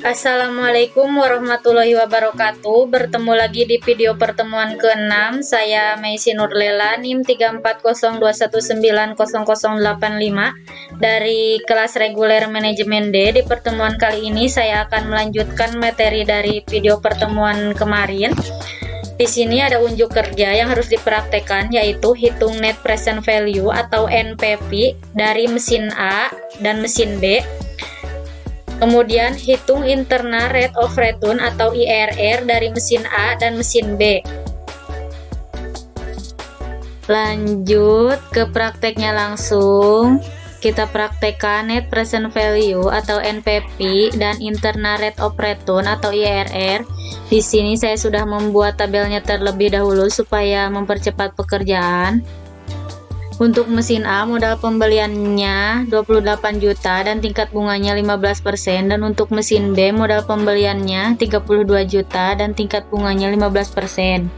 Assalamualaikum warahmatullahi wabarakatuh. Bertemu lagi di video pertemuan ke-6. Saya Meisi Nurlela, NIM 3402190085 dari kelas reguler manajemen D. Di pertemuan kali ini saya akan melanjutkan materi dari video pertemuan kemarin. Di sini ada unjuk kerja yang harus dipraktekkan, yaitu hitung net present value atau NPV dari mesin A dan mesin B. Kemudian hitung internal rate of return atau IRR dari mesin A dan mesin B. Lanjut ke prakteknya langsung. Kita praktekkan net present value atau NPV dan internal rate of return atau IRR. Di sini saya sudah membuat tabelnya terlebih dahulu supaya mempercepat pekerjaan. Untuk mesin A, modal pembeliannya 28 juta dan tingkat bunganya 15%, dan untuk mesin B, modal pembeliannya 32 juta dan tingkat bunganya 15%.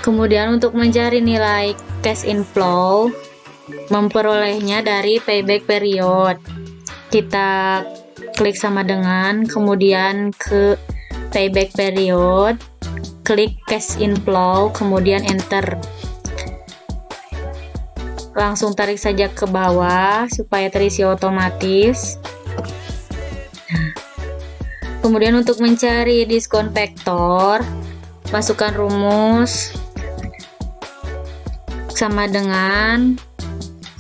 Kemudian untuk mencari nilai cash inflow, memperolehnya dari payback period. Kita klik sama dengan, kemudian ke payback period, klik cash inflow, kemudian enter. Langsung tarik saja ke bawah supaya terisi otomatis. Kemudian untuk mencari diskon faktor, masukkan rumus sama dengan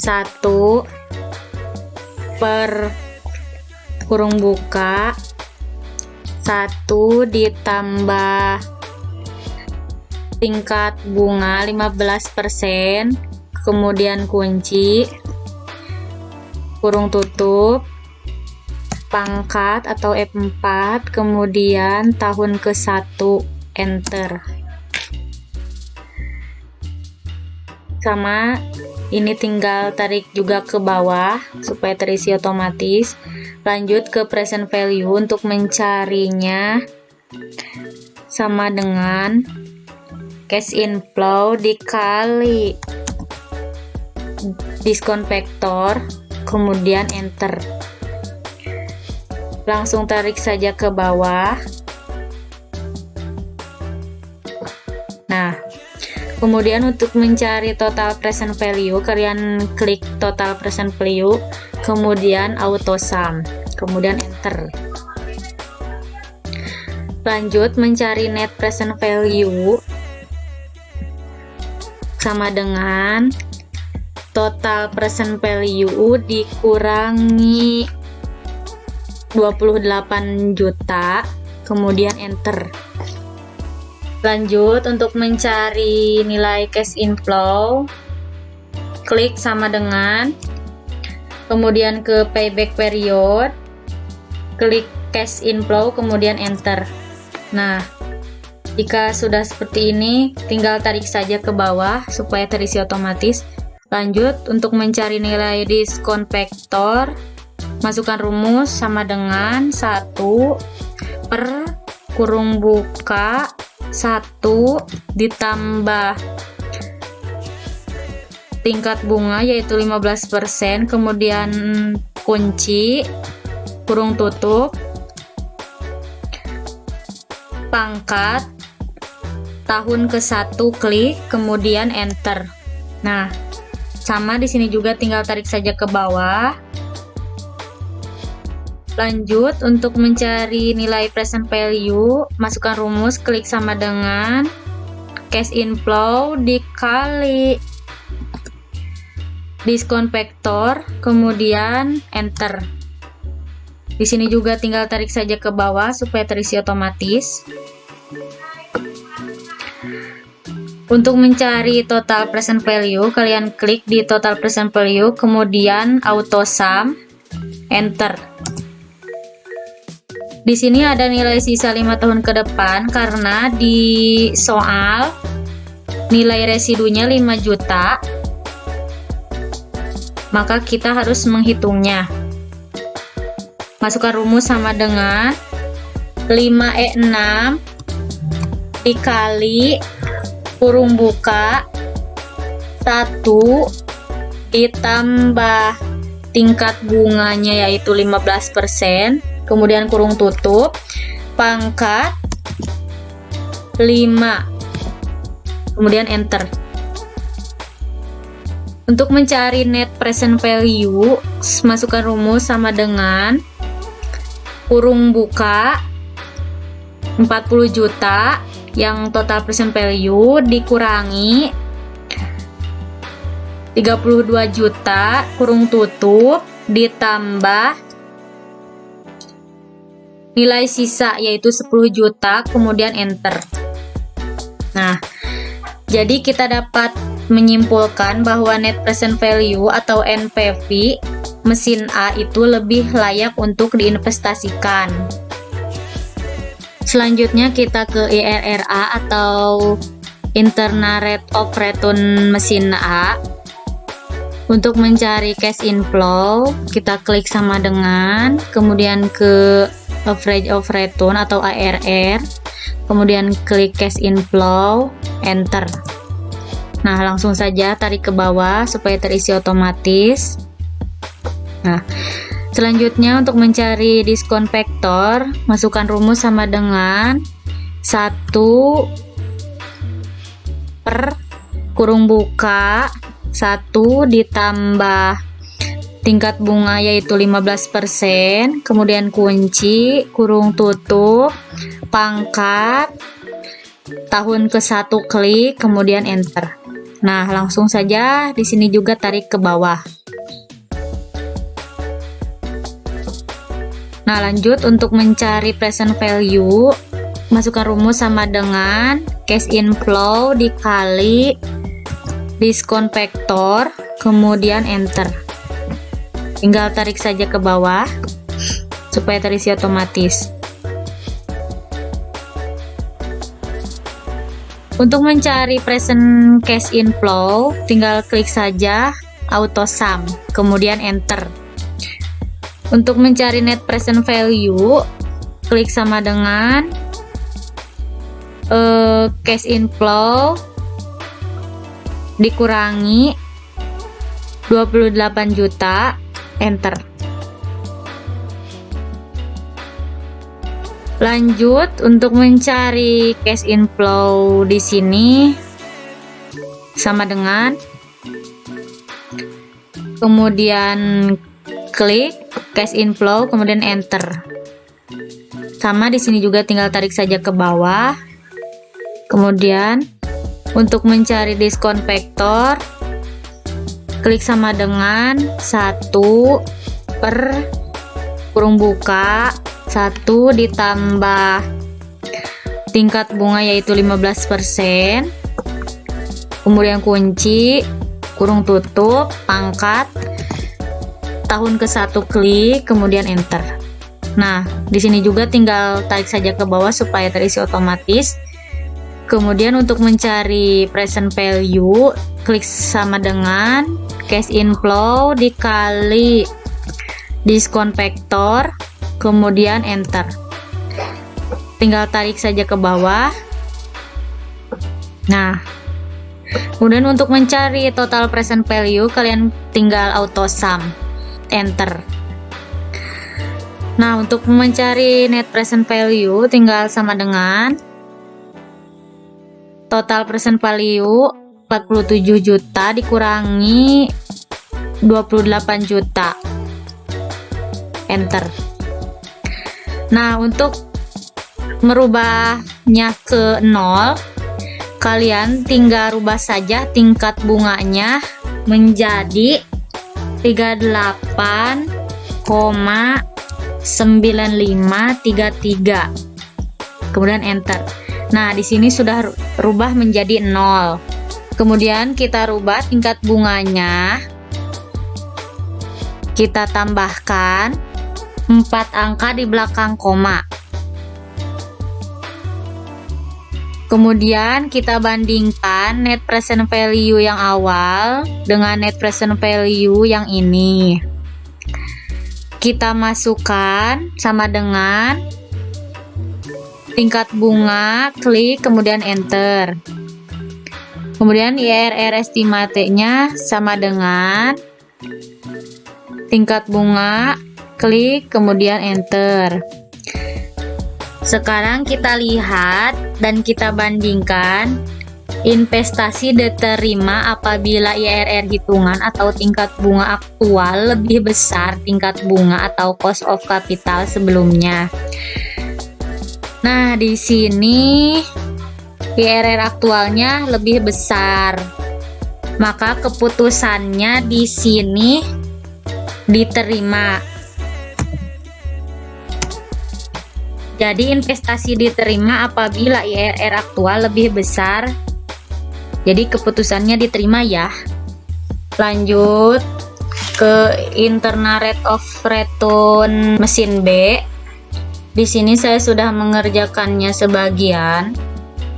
1 per kurung buka 1 ditambah tingkat bunga 15%, kemudian kunci, kurung tutup, pangkat atau F4, kemudian tahun ke-1, enter. Sama, ini tinggal tarik juga ke bawah supaya terisi otomatis. Lanjut ke present value, untuk mencarinya sama dengan cash inflow dikali diskon faktor, kemudian enter. Langsung tarik saja ke bawah. Nah, kemudian untuk mencari total present value, kalian klik total present value, kemudian auto sum, kemudian enter. Lanjut mencari net present value sama dengan total present value dikurangi 28 juta, kemudian enter. Lanjut untuk mencari nilai cash inflow, klik sama dengan, kemudian ke payback period, klik cash inflow, kemudian enter. Nah, jika sudah seperti ini, tinggal tarik saja ke bawah supaya terisi otomatis. Lanjut untuk mencari nilai diskon faktor, masukkan rumus sama dengan 1 per kurung buka 1 ditambah tingkat bunga yaitu 15%, kemudian kunci, kurung tutup, pangkat, tahun ke-1, klik, kemudian enter. Nah, sama di sini juga tinggal tarik saja ke bawah. Lanjut untuk mencari nilai present value, masukkan rumus, klik sama dengan cash inflow dikali diskon faktor, kemudian enter. Di sini juga tinggal tarik saja ke bawah supaya terisi otomatis. Untuk mencari total present value, kalian klik di total present value, kemudian auto sum, enter. Di sini ada nilai sisa 5 tahun ke depan karena di soal nilai residunya 5 juta. Maka kita harus menghitungnya. Masukkan rumus sama dengan 5E6 dikali kurung buka 1 ditambah tingkat bunganya yaitu 15%, kemudian kurung tutup, pangkat 5, kemudian enter. Untuk mencari net present value, masukkan rumus sama dengan kurung buka 40 juta yang total present value dikurangi 32 juta kurung tutup ditambah nilai sisa yaitu 10 juta, kemudian enter. Nah, jadi kita dapat menyimpulkan bahwa net present value atau NPV mesin A itu lebih layak untuk diinvestasikan. Selanjutnya kita ke IRRA atau internal rate of return mesin A. Untuk mencari cash inflow, kita klik sama dengan, kemudian ke average of return atau ARR, kemudian klik cash inflow, enter. Nah, langsung saja tarik ke bawah supaya terisi otomatis. Nah, selanjutnya untuk mencari diskon factor, masukkan rumus sama dengan 1 per kurung buka 1 ditambah tingkat bunga yaitu 15%, kemudian kunci, kurung tutup, pangkat, tahun ke-1 klik, kemudian enter. Nah, langsung saja di sini juga tarik ke bawah. Nah, lanjut untuk mencari present value, masukkan rumus sama dengan cash inflow dikali diskon factor, kemudian enter. Tinggal tarik saja ke bawah supaya terisi otomatis. Untuk mencari present cash inflow, tinggal klik saja auto sum, kemudian enter. Untuk mencari net present value, klik sama dengan cash inflow dikurangi 28 juta, enter. Lanjut untuk mencari cash inflow di sini sama dengan, kemudian klik cash inflow, kemudian enter. Sama di sini juga tinggal tarik saja ke bawah. Kemudian untuk mencari diskon factor, klik sama dengan 1 per kurung buka 1 ditambah tingkat bunga yaitu 15%, kemudian kunci, kurung tutup, pangkat, tahun ke-1 klik, kemudian enter. Nah, di sini juga tinggal tarik saja ke bawah supaya terisi otomatis. Kemudian untuk mencari present value, klik sama dengan cash inflow dikali diskon factor, kemudian enter. Tinggal tarik saja ke bawah. Nah, kemudian untuk mencari total present value, kalian tinggal auto sum, enter. Nah, untuk mencari net present value, tinggal sama dengan total present value 47 juta dikurangi 28 juta, enter. Nah, untuk merubahnya ke 0, kalian tinggal rubah saja tingkat bunganya menjadi 38,9533, kemudian enter. Nah, di sini sudah rubah menjadi 0. Kemudian kita rubah tingkat bunganya, kita tambahkan 4 angka di belakang koma. Kemudian kita bandingkan net present value yang awal dengan net present value yang ini. Kita masukkan sama dengan tingkat bunga, klik, kemudian enter. Kemudian IRR estimate-nya sama dengan tingkat bunga klik, kemudian enter. Sekarang kita lihat dan kita bandingkan investasi diterima apabila IRR hitungan atau tingkat bunga aktual lebih besar tingkat bunga atau cost of capital sebelumnya. Nah, di sini IRR aktualnya lebih besar, maka keputusannya di sini diterima. Jadi investasi diterima apabila IRR aktual lebih besar. Jadi keputusannya diterima ya. Lanjut ke internal rate of return mesin B. Di sini saya sudah mengerjakannya sebagian.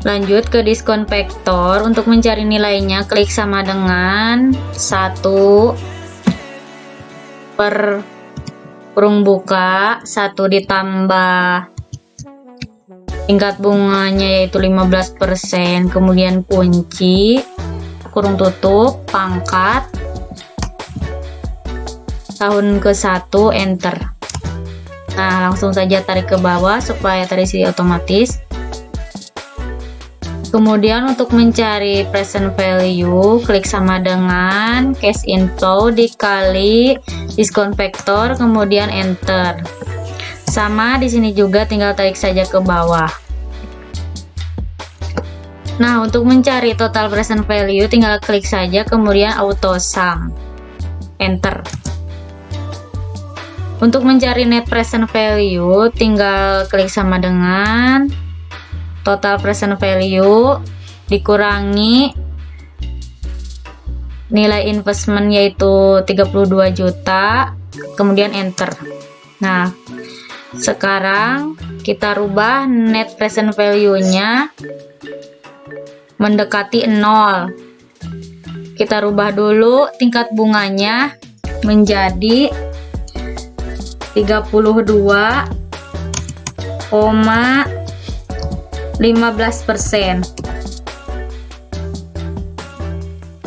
Lanjut ke diskon factor. Untuk mencari nilainya, klik sama dengan 1 per kurung buka 1 ditambah tingkat bunganya yaitu 15%, kemudian kunci kurung tutup pangkat tahun ke-1, enter. Nah, langsung saja tarik ke bawah supaya terisi otomatis. Kemudian untuk mencari present value, klik sama dengan cash inflow dikali diskon factor, kemudian enter. Sama di sini juga, tinggal tarik saja ke bawah. Nah, untuk mencari total present value tinggal klik saja, kemudian auto sum, enter. Untuk mencari net present value tinggal klik sama dengan total present value dikurangi nilai investment yaitu 32 juta, kemudian enter. Nah, sekarang kita rubah net present value-nya mendekati 0. Kita rubah dulu tingkat bunganya menjadi 32,15%.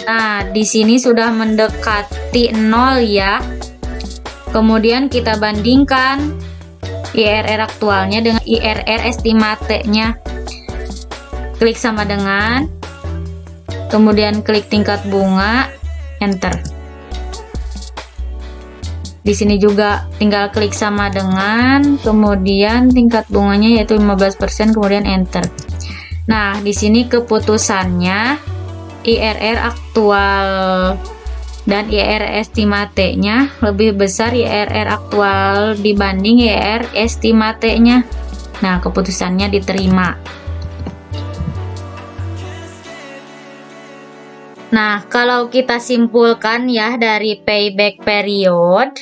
Nah, di sini sudah mendekati 0 ya. Kemudian kita bandingkan IRR aktualnya dengan IRR estimate-nya. Klik sama dengan, kemudian klik tingkat bunga, enter. Di sini juga tinggal klik sama dengan, kemudian tingkat bunganya yaitu 15%, kemudian enter. Nah, di sini keputusannya IRR aktual dan IRR estimate-nya lebih besar IRR aktual dibanding IRR estimate-nya. Nah, keputusannya diterima. Nah, kalau kita simpulkan ya dari payback period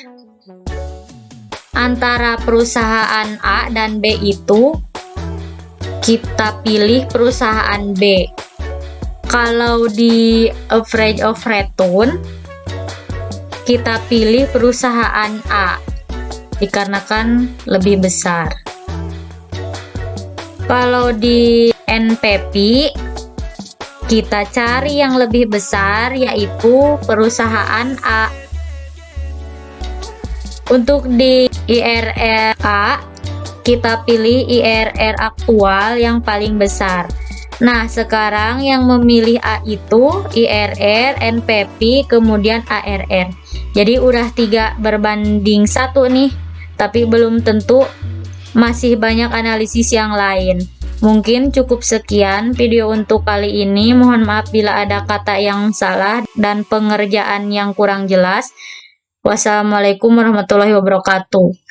antara perusahaan A dan B itu, kita pilih perusahaan B. Kalau di average of return, kita pilih perusahaan A dikarenakan lebih besar. Kalau di NPV, kita cari yang lebih besar yaitu perusahaan A. Untuk di IRR A, kita pilih IRR aktual yang paling besar. Nah, sekarang yang memilih A itu IRR, NPV, kemudian ARR. Jadi udah 3 berbanding 1 nih, tapi belum tentu, masih banyak analisis yang lain. Mungkin cukup sekian video untuk kali ini. Mohon maaf bila ada kata yang salah dan pengerjaan yang kurang jelas. Wassalamualaikum warahmatullahi wabarakatuh.